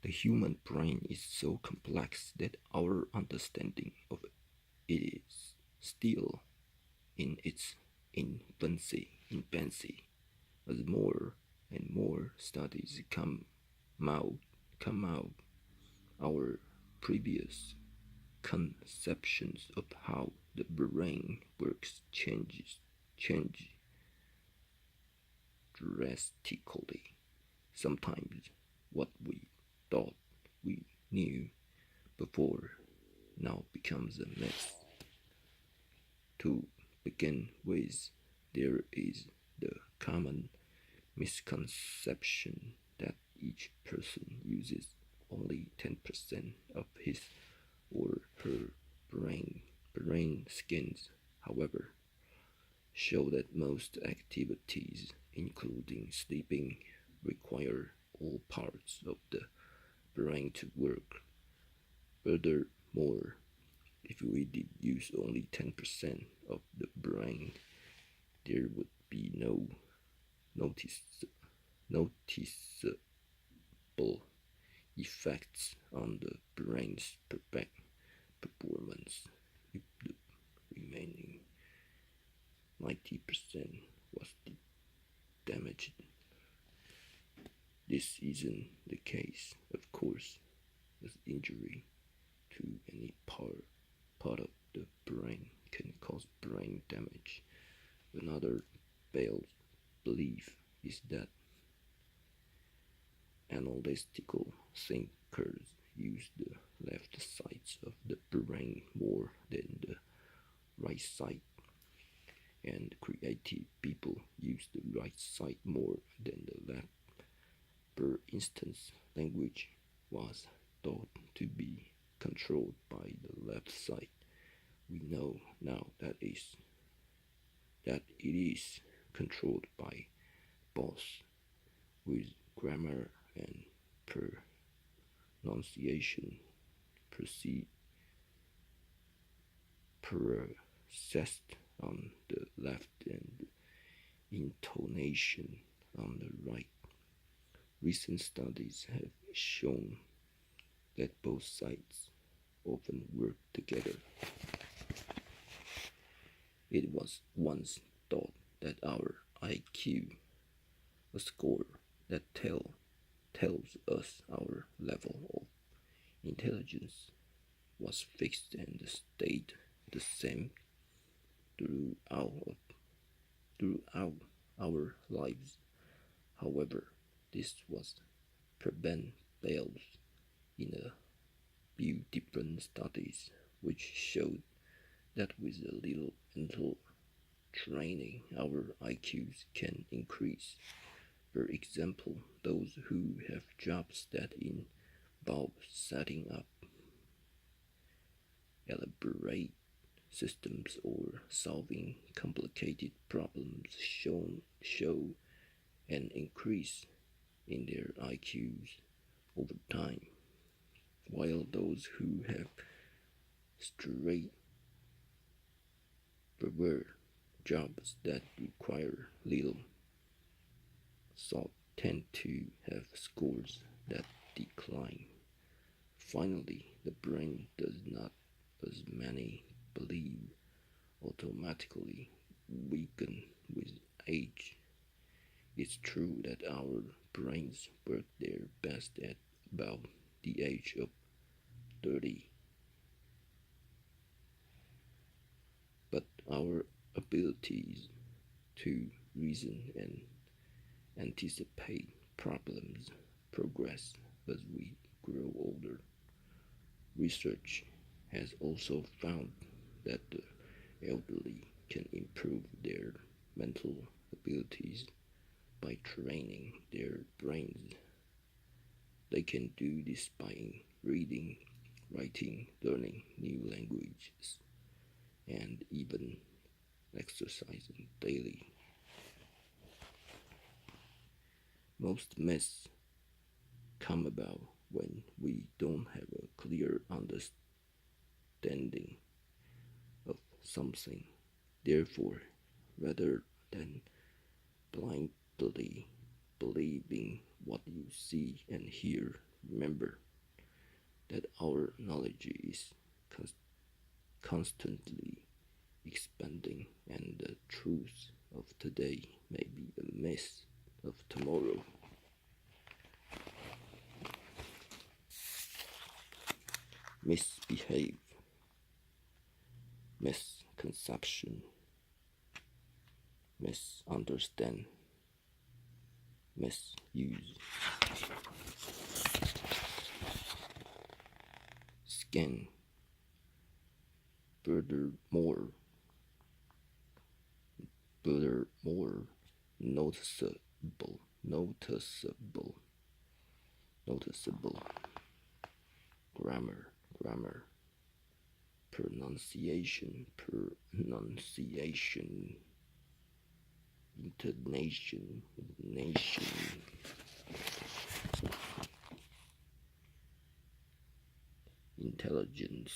The human brain is so complex that our understanding of it is still in its infancy. As more and more studies out, come out, our previous conceptions of how the brain works change drastically. Sometimes what we thought we knew before now becomes a mess. To begin with, there is the common misconception that each person uses only 10% of his or her brain skins. However, show that most activities, including sleeping, require all parts of the brain to work. Furthermore, if we did use only 10% of the brain, there would be no noticeable effects on the brain's performance if the remaining 90% was damaged. This isn't the case, of course, as injury to any part of the brain can cause brain damage. Another failed belief is that analytical thinkers use the left sides of the brain more than the right side, and creative people use the right side more than the left. For instance, language was thought to be controlled by the left side. We know now that it is controlled by both, with grammar and pronunciation processed on the left and intonation on the right. Recent studies have shown that both sides often work together. It was once thought that our IQ, a score that tells us our level of intelligence, was fixed and stayed the same throughout our lives. However, this was failed in a few different studies, which showed that with a little mental training, our IQs can increase. For example, those who have jobs that involve setting up elaborate systems or solving complicated problems show an increase in their IQs over time, while those who have straightforward jobs that require little thought tend to have scores that decline. Finally, the brain does not, as many believe, automatically weaken with age. It's true that our brains work their best at about the age of 30, but our abilities to reason and anticipate problems progress as we grow older. Research has also found that the elderly can improve their mental abilities by training their brains. They can do this by reading, writing, learning new languages, and even exercising daily. Most myths come about when we don't have a clear understanding of something. Therefore, rather than blindly believing what you see and hear, Remember that our knowledge is constantly expanding, and the truth of today may be a myth of tomorrow. Misbehave, misconception, misunderstand, misuse. Scan, furthermore, noticeable, noticeable. Grammar, pronunciation, intonation, intelligence,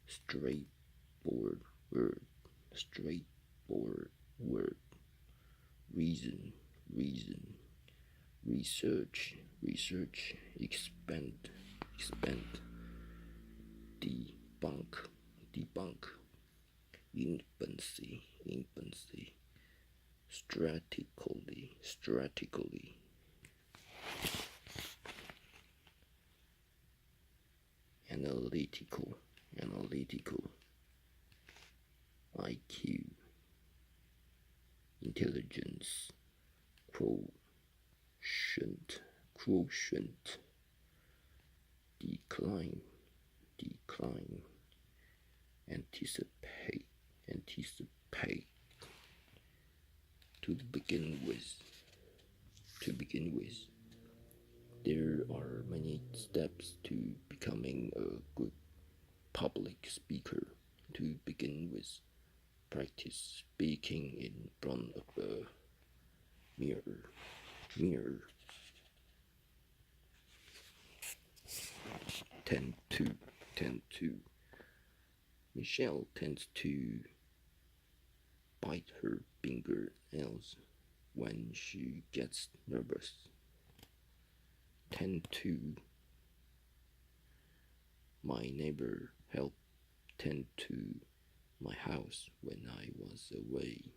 straightforward word, straightforward word, reason, research, expand, debunk, infancy, strategically, analytical, IQ, intelligence, quotient, decline, anticipate. To begin with, there are many steps to becoming a good public speaker. To begin with, practice speaking in front of a mirror. Tend to. Michelle tends to bite her fingernails when she gets nervous. Tend to. My neighbor helped tend to my house when I was away.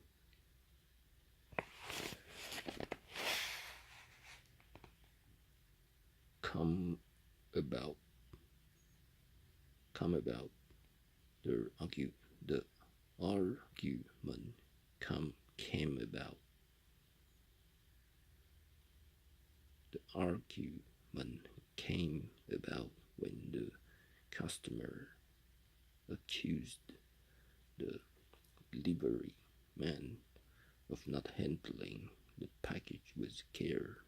Come about. The argument came about. The argument came about when the customer accused the delivery man of not handling the package with care.